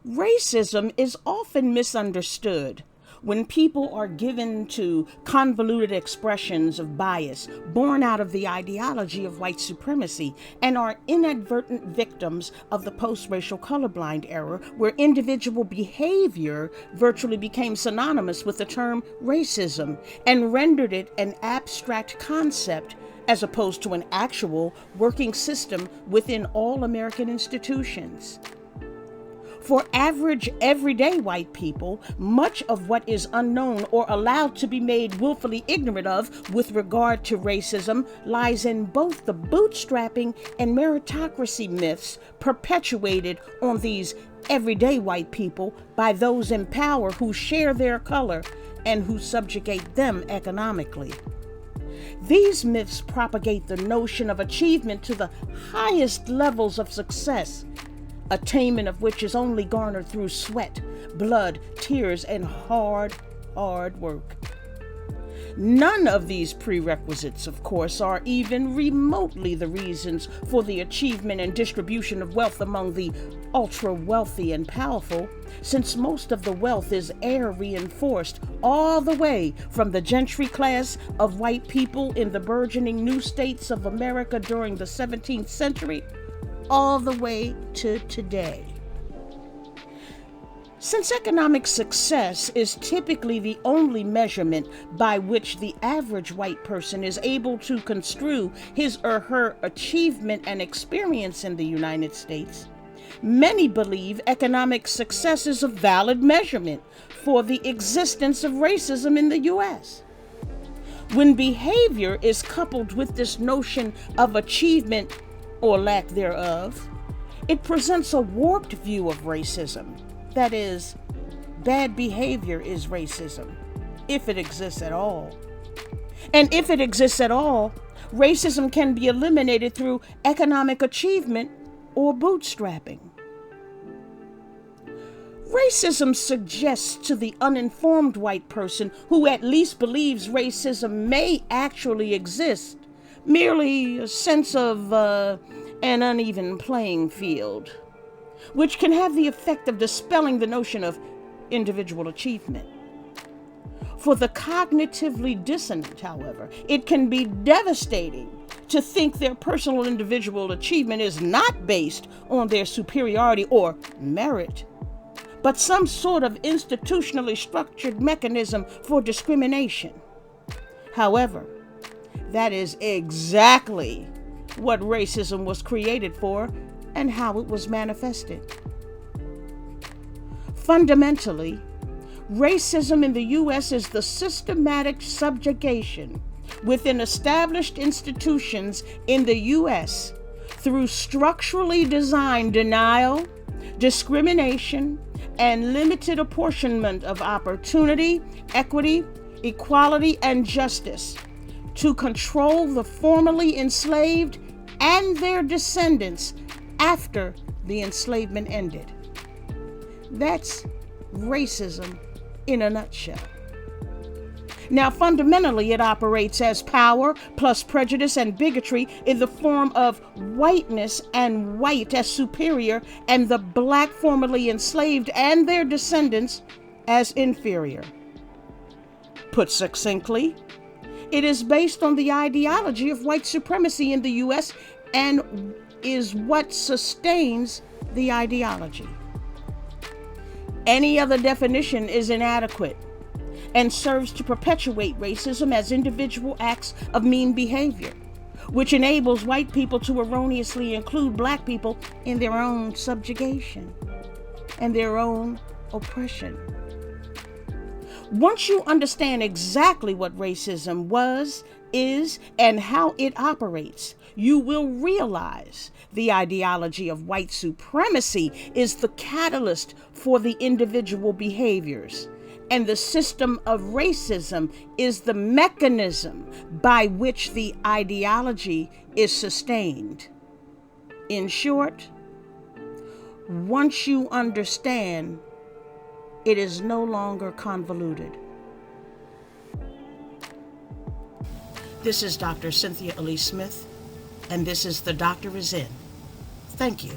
Racism is often misunderstood when people are given to convoluted expressions of bias born out of the ideology of white supremacy and are inadvertent victims of the post-racial colorblind era, where individual behavior virtually became synonymous with the term racism and rendered it an abstract concept as opposed to an actual working system within all American institutions. For average, everyday white people, much of what is unknown or allowed to be made willfully ignorant of with regard to racism lies in both the bootstrapping and meritocracy myths perpetuated on these everyday white people by those in power who share their color and who subjugate them economically. These myths propagate the notion of achievement to the highest levels of success, attainment of which is only garnered through sweat, blood, tears, and hard work. None of these prerequisites, of course, are even remotely the reasons for the achievement and distribution of wealth among the ultra-wealthy and powerful, since most of the wealth is air-reinforced all the way from the gentry class of white people in the burgeoning new states of America during the 17th century all the way to today. Since economic success is typically the only measurement by which the average white person is able to construe his or her achievement and experience in the United States, many believe economic success is a valid measurement for the existence of racism in the U.S. When behavior is coupled with this notion of achievement or lack thereof, it presents a warped view of racism. That is, bad behavior is racism, if it exists at all. And if it exists at all, racism can be eliminated through economic achievement or bootstrapping. Racism suggests to the uninformed white person who at least believes racism may actually exist merely a sense of an uneven playing field, which can have the effect of dispelling the notion of individual achievement. For the cognitively dissonant, however, it can be devastating to think their personal individual achievement is not based on their superiority or merit, but some sort of institutionally structured mechanism for discrimination. However, that is exactly what racism was created for and how it was manifested. Fundamentally, racism in the U.S. is the systematic subjugation within established institutions in the U.S. through structurally designed denial, discrimination, and limited apportionment of opportunity, equity, equality, and justice to control the formerly enslaved and their descendants after the enslavement ended. That's racism in a nutshell. Now, fundamentally, it operates as power plus prejudice and bigotry in the form of whiteness and white as superior and the black formerly enslaved and their descendants as inferior. Put succinctly, it is based on the ideology of white supremacy in the U.S. and is what sustains the ideology. Any other definition is inadequate and serves to perpetuate racism as individual acts of mean behavior, which enables white people to erroneously include black people in their own subjugation and their own oppression. Once you understand exactly what racism was, is, and how it operates, you will realize the ideology of white supremacy is the catalyst for the individual behaviors, and the system of racism is the mechanism by which the ideology is sustained. In short, once you understand, it is no longer convoluted. This is Dr. Cynthia Elise Smith, and this is The Doctor Is In. Thank you.